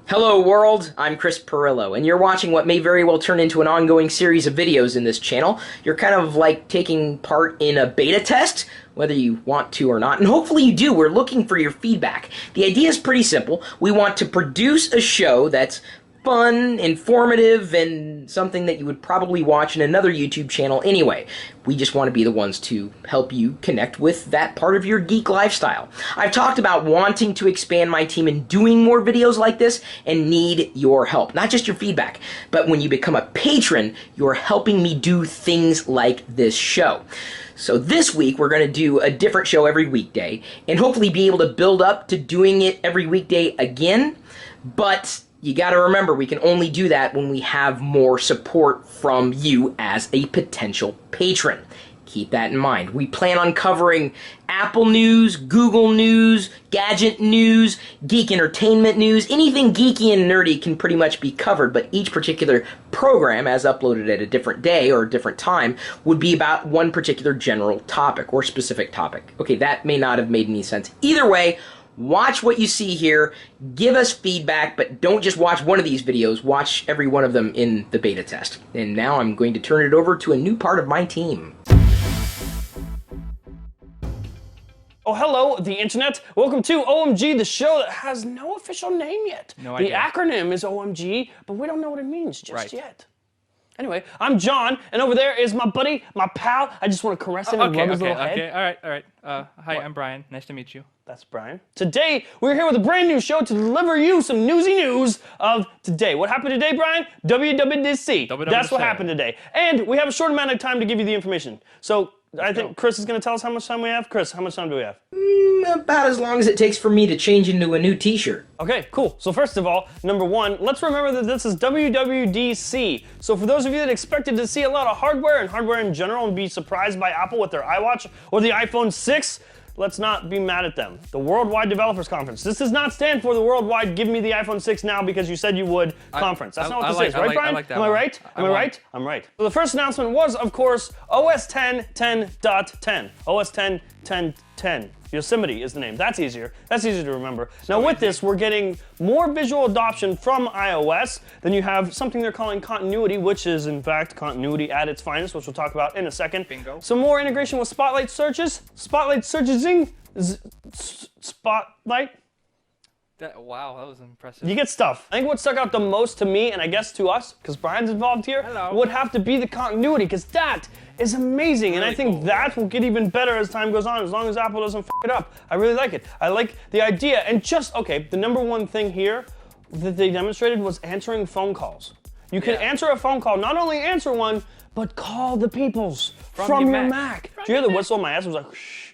Hello world, I'm Chris Pirillo, and you're watching what may very well turn into an ongoing series of videos in this channel. You're kind of like taking part in a beta test, whether you want to or not, and hopefully you do. We're looking for your feedback. The idea is pretty simple. We want to produce a show that's fun, informative, and something that you would probably watch in another YouTube channel anyway. We just want to be the ones to help you connect with that part of your geek lifestyle. I've talked about wanting to expand my team and doing more videos like this and need your help. Not just your feedback, but when you become a patron, you're helping me do things like this show. So this week, we're going to do a different show every weekday and hopefully be able to build up to doing it every weekday again. But you got to remember, we can only do that when we have more support from you as a potential patron. Keep that in mind. We plan on covering Apple news, Google news, gadget news, geek entertainment news. Anything geeky and nerdy can pretty much be covered, but each particular program, as uploaded at a different day or a different time, would be about one particular general topic or specific topic. Okay, that may not have made any sense. Either way, watch what you see here, give us feedback, but don't just watch one of these videos, watch every one of them in the beta test. And now I'm going to turn it over to a new part of my team. Oh, hello, the internet. Welcome to OMG, the show that has no official name yet. No idea. The acronym is OMG, but we don't know what it means just yet. Anyway, I'm John, and over there is my buddy, my pal. I just want to caress him and rub his little head. Okay, all right. Hi, I'm Brian. Nice to meet you. That's Brian. Today, we're here with a brand new show to deliver you some newsy news of today. What happened today, Brian? WWDC. That's what happened today. And we have a short amount of time to give you the information. So, I think Chris is going to tell us how much time we have. Chris, how much time do we have? About as long as it takes for me to change into a new t-shirt. Okay, cool. So first of all, number one, let's remember that this is WWDC. So for those of you that expected to see a lot of hardware and hardware in general and be surprised by Apple with their iWatch or the iPhone 6, let's not be mad at them. The Worldwide Developers Conference. This does not stand for the Worldwide Give Me the iPhone 6 Now because you said you would conference. That's not what this is, right, Brian? Am I right? Am I right? I'm right. So the first announcement was, of course, OS X 10.10. OS X 10.10. Yosemite is the name. That's easier. That's easier to remember. Now with this, we're getting more visual adoption from iOS. Then you have something they're calling continuity, which is in fact continuity at its finest, which we'll talk about in a second. Bingo. Some more integration with Spotlight searches. Spotlight searching. Spotlight. Wow, that was impressive. You get stuff. I think what stuck out the most to me, and I guess to us, because Brian's involved here, would have to be the continuity, because that is amazing. Really, and I think that will get even better as time goes on, as long as Apple doesn't f it up. I really like it. I like the idea. And just, okay, the number one thing here that they demonstrated was answering phone calls. You can answer a phone call, not only answer one, but call the peoples from your Mac. Do you hear the whistle? My ass was like, shh.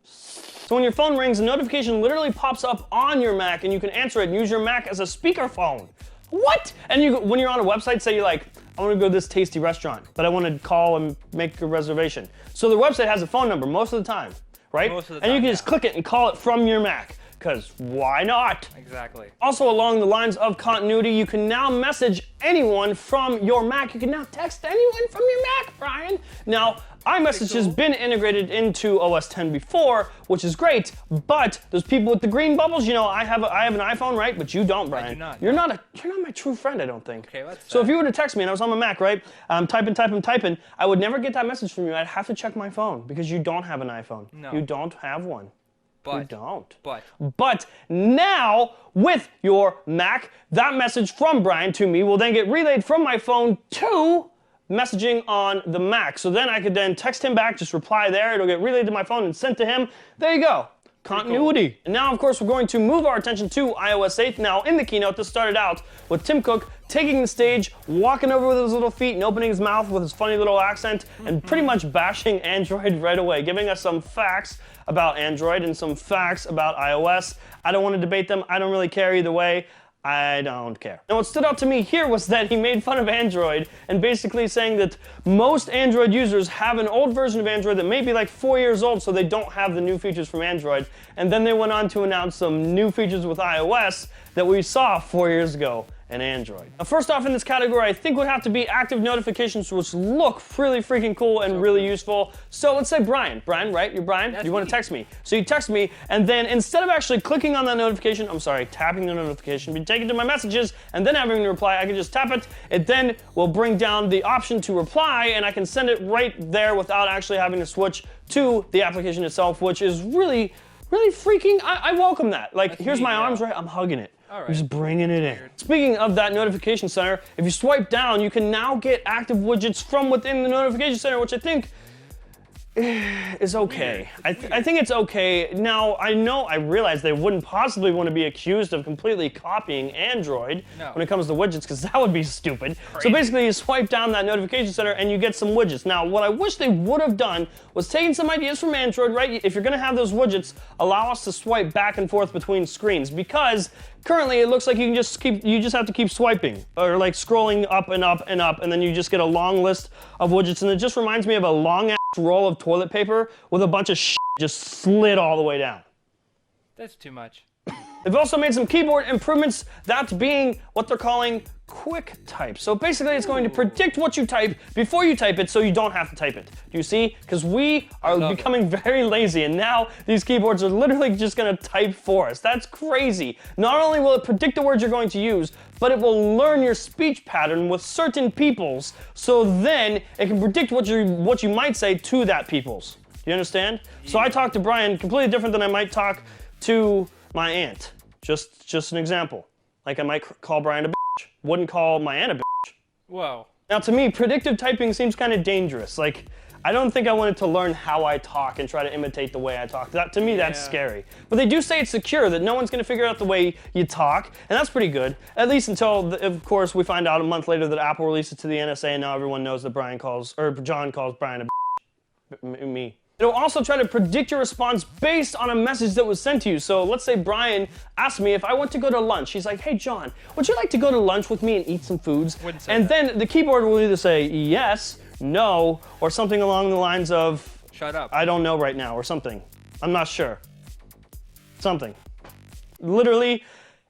So when your phone rings, a notification literally pops up on your Mac and you can answer it and use your Mac as a speakerphone. What? And when you're on a website, say you're like, I want to go to this tasty restaurant, but I want to call and make a reservation. So the website has a phone number most of the time, right? Most of the and time, you can just click it and call it from your Mac, because why not? Exactly. Also along the lines of continuity, you can now message anyone from your Mac. You can now text anyone from your Mac, Brian. Now, iMessage has been integrated into OS X before, which is great, but those people with the green bubbles, you know, I have an iPhone, right? But you don't, Brian. I do not. You're not my true friend, I don't think. Okay, that's so if you were to text me and I was on my Mac, right? I'm typing, I would never get that message from you. I'd have to check my phone because you don't have an iPhone. No. You don't have one. You don't. But now, with your Mac, that message from Brian to me will then get relayed from my phone to messaging on the Mac. So then I could then text him back, just reply there, it'll get relayed to my phone and sent to him. There you go. Continuity. Cool. And now, of course, we're going to move our attention to iOS 8. Now, in the keynote, this started out with Tim Cook taking the stage, walking over with his little feet and opening his mouth with his funny little accent, and pretty much bashing Android right away, giving us some facts about Android and some facts about iOS. I don't want to debate them. I don't really care either way. I don't care. And what stood out to me here was that he made fun of Android and basically saying that most Android users have an old version of Android that may be like 4 years old, so they don't have the new features from Android. And then they went on to announce some new features with iOS that we saw 4 years ago. and Android. Now, first off in this category, I think would have to be active notifications, which look really freaking cool and really useful. So let's say Brian, right? You're Brian? That's you want me. to text me. So you text me, and then instead of actually clicking on that notification, tapping the notification, be taken to my messages, and then having to reply, I can just tap it. It then will bring down the option to reply, and I can send it right there without actually having to switch to the application itself, which is really freaking, I welcome that. Like, That's here's neat, my yeah. arms, right? I'm hugging it. All right. I'm just bringing it in. Weird. Speaking of that notification center, if you swipe down, you can now get active widgets from within the notification center, which I think is okay. I think it's okay. Now, I realize they wouldn't possibly want to be accused of completely copying Android when it comes to widgets, because that would be stupid. So basically, you swipe down that notification center and you get some widgets. Now, what I wish they would have done was taken some ideas from Android, right? If you're going to have those widgets, allow us to swipe back and forth between screens, because currently it looks like you just have to keep swiping, or like scrolling up and up and up, and then you just get a long list of widgets, and it just reminds me of a long ass roll of toilet paper with a bunch of shit just slid all the way down. That's too much. They've also made some keyboard improvements, that being what they're calling quick type. So basically it's going to predict what you type before you type it, so you don't have to type it. Do you see? Because we are becoming very lazy, and now these keyboards are literally just going to type for us. That's crazy. Not only will it predict the words you're going to use, but it will learn your speech pattern with certain peoples, so then it can predict what you might say to that peoples. Do you understand? Yeah. So I talk to Brian completely different than I might talk to my aunt. Just an example. Like I might call Brian a bitch. Wouldn't call my aunt a bitch. Whoa. Now to me, predictive typing seems kind of dangerous. Like, I don't think I wanted to learn how I talk and try to imitate the way I talk. To me, that's scary. But they do say it's secure, that no one's going to figure out the way you talk, and that's pretty good. At least until, of course, we find out a month later that Apple released it to the NSA, and now everyone knows that John calls Brian a bitch. Me. It'll also try to predict your response based on a message that was sent to you. So let's say Brian asked me if I want to go to lunch. He's like, hey John, would you like to go to lunch with me and eat some foods? And then the keyboard will either say yes, no, or something along the lines of, shut up. I don't know right now, or something. I'm not sure. Something. Literally,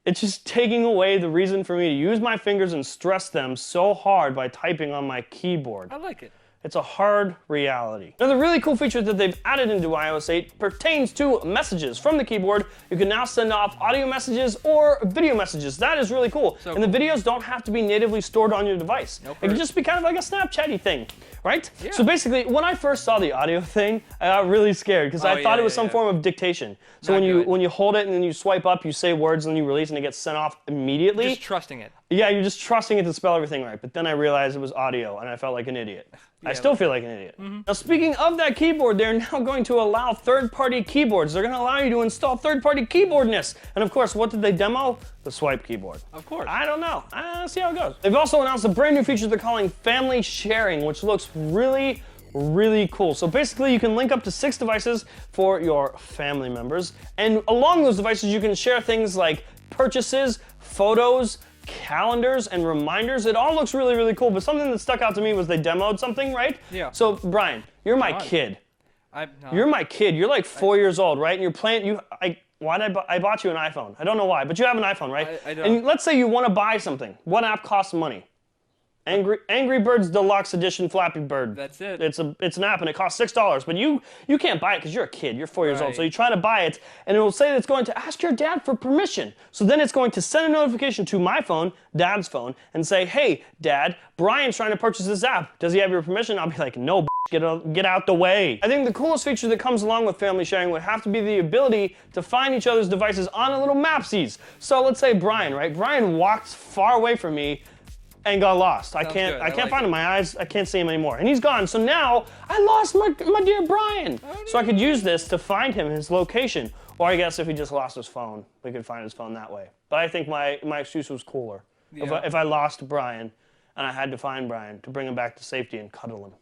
it's just taking away the reason for me to use my fingers and stress them so hard by typing on my keyboard. I like it. It's a hard reality. Another really cool feature that they've added into iOS 8 pertains to messages. From the keyboard, you can now send off audio messages or video messages. That is really cool. And the videos don't have to be natively stored on your device. It can just be kind of like a Snapchatty thing, right? Yeah. So basically, when I first saw the audio thing, I got really scared because I thought it was some form of dictation. So when you hold it and then you swipe up, you say words and then you release and it gets sent off immediately. Just trusting it. Yeah, you're just trusting it to spell everything right. But then I realized it was audio and I felt like an idiot. I still feel like an idiot. Now speaking of that keyboard, they're now going to allow third-party keyboards. They're going to allow you to install third-party keyboardness. And of course, what did they demo? The swipe keyboard. Of course. I don't know. See how it goes. They've also announced a brand new feature they're calling family sharing, which looks really cool. So basically, you can link up to 6 devices for your family members. And along those devices, you can share things like purchases, photos, calendars, and reminders. It all looks really cool, but something that stuck out to me was they demoed something, right? Yeah. So, Brian, you're my kid. You're my kid. You're like 4 years old, right? And you're playing, I bought you an iPhone. I don't know why, but you have an iPhone, right? I don't. And let's say you want to buy something. What app costs money? Angry Birds Deluxe Edition Flappy Bird. That's it. It's an app and it costs $6, but you can't buy it because you're a kid. You're 4 years old, so you try to buy it, and it will say that it's going to ask your dad for permission. So then it's going to send a notification to my phone, Dad's phone, and say, "Hey, Dad, Brian's trying to purchase this app. Does he have your permission?" I'll be like, "No, get out the way." I think the coolest feature that comes along with family sharing would have to be the ability to find each other's devices on a little mapsies. So let's say Brian, right? Brian walked far away from me and got lost. I can't find him. My eyes, I can't see him anymore. And he's gone. So now I lost my dear Brian. So I could use this to find him, his location. Or I guess if he just lost his phone, we could find his phone that way. But I think my excuse was cooler. Yeah. If I lost Brian and I had to find Brian to bring him back to safety and cuddle him.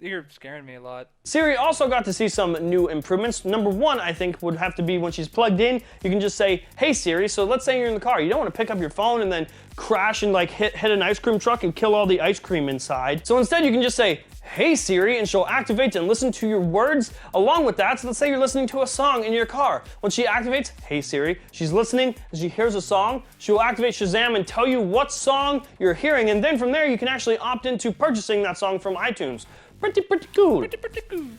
You're scaring me a lot. Siri also got to see some new improvements. Number one, I think, would have to be when she's plugged in, you can just say, hey Siri. So let's say you're in the car. You don't want to pick up your phone and then crash and like hit an ice cream truck and kill all the ice cream inside. So instead you can just say, hey Siri, and she'll activate and listen to your words along with that. So let's say you're listening to a song in your car. When she activates, hey Siri, she's listening, and she hears a song, she will activate Shazam and tell you what song you're hearing, and then from there you can actually opt into purchasing that song from iTunes. Pretty cool.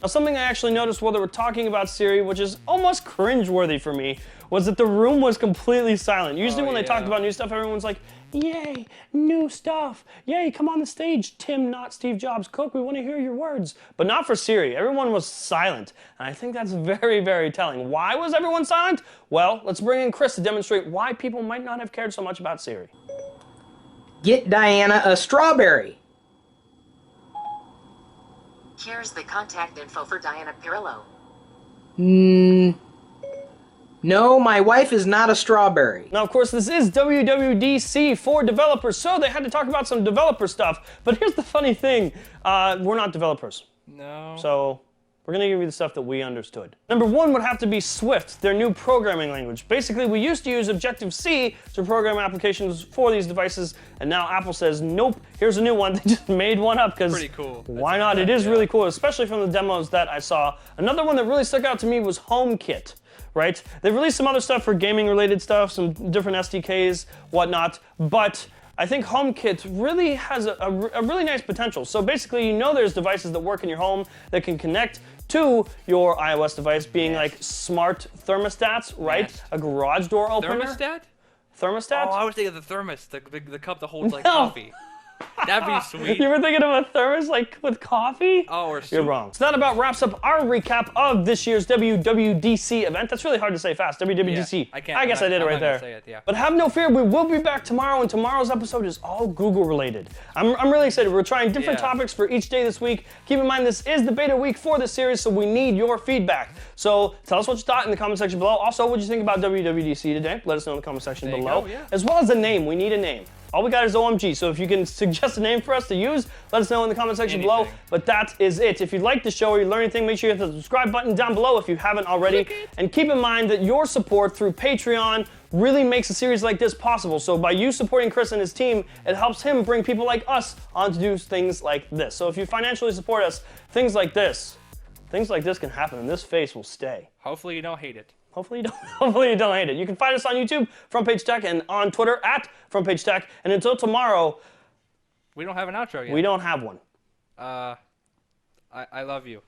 Now, something I actually noticed while they were talking about Siri, which is almost cringeworthy for me, was that the room was completely silent. Usually when they talked about new stuff, everyone's like, yay, new stuff. Yay, come on the stage, Tim, not Steve Jobs. Cook, we want to hear your words. But not for Siri. Everyone was silent. And I think that's very, very telling. Why was everyone silent? Well, let's bring in Chris to demonstrate why people might not have cared so much about Siri. Get Diana a strawberry. Here's the contact info for Diana Pirillo. No, my wife is not a strawberry. Now, of course, this is WWDC for developers, so they had to talk about some developer stuff. But here's the funny thing. We're not developers. No. So we're going to give you the stuff that we understood. Number one would have to be Swift, their new programming language. Basically, we used to use Objective-C to program applications for these devices, and now Apple says, nope, here's a new one. They just made one up because Pretty cool. Why not? It is really cool, especially from the demos that I saw. Another one that really stuck out to me was HomeKit. Right? They've released some other stuff for gaming-related stuff, some different SDKs, whatnot, but I think HomeKit really has a really nice potential. So basically, you know there's devices that work in your home that can connect to your iOS device, being like smart thermostats, right? Yes. A garage door opener. Thermostat? Thermostat? Oh, I was thinking of the thermos, the cup that holds like coffee. That'd be sweet. You were thinking of a thermos like with coffee? Oh, or soup. You're wrong. So that about wraps up our recap of this year's WWDC event. That's really hard to say fast. WWDC. Yeah, I guess I did it right there. Say it, yeah. But have no fear, we will be back tomorrow, and tomorrow's episode is all Google related. I'm really excited. We're trying different topics for each day this week. Keep in mind this is the beta week for this series, so we need your feedback. So tell us what you thought in the comment section below. Also, what did you think about WWDC today? Let us know in the comment section below. As well as a name. We need a name. All we got is OMG, so if you can suggest a name for us to use, let us know in the comment section below. But that is it. If you like the show or you learn anything, make sure you hit the subscribe button down below if you haven't already. And keep in mind that your support through Patreon really makes a series like this possible. So by you supporting Chris and his team, it helps him bring people like us on to do things like this. So if you financially support us, things like this can happen, and this face will stay. Hopefully you don't hate it. Hopefully you don't hate it. You can find us on YouTube, Front Page Tech, and on Twitter at Front Page Tech. And until tomorrow, we don't have an outro yet. We don't have one. I love you.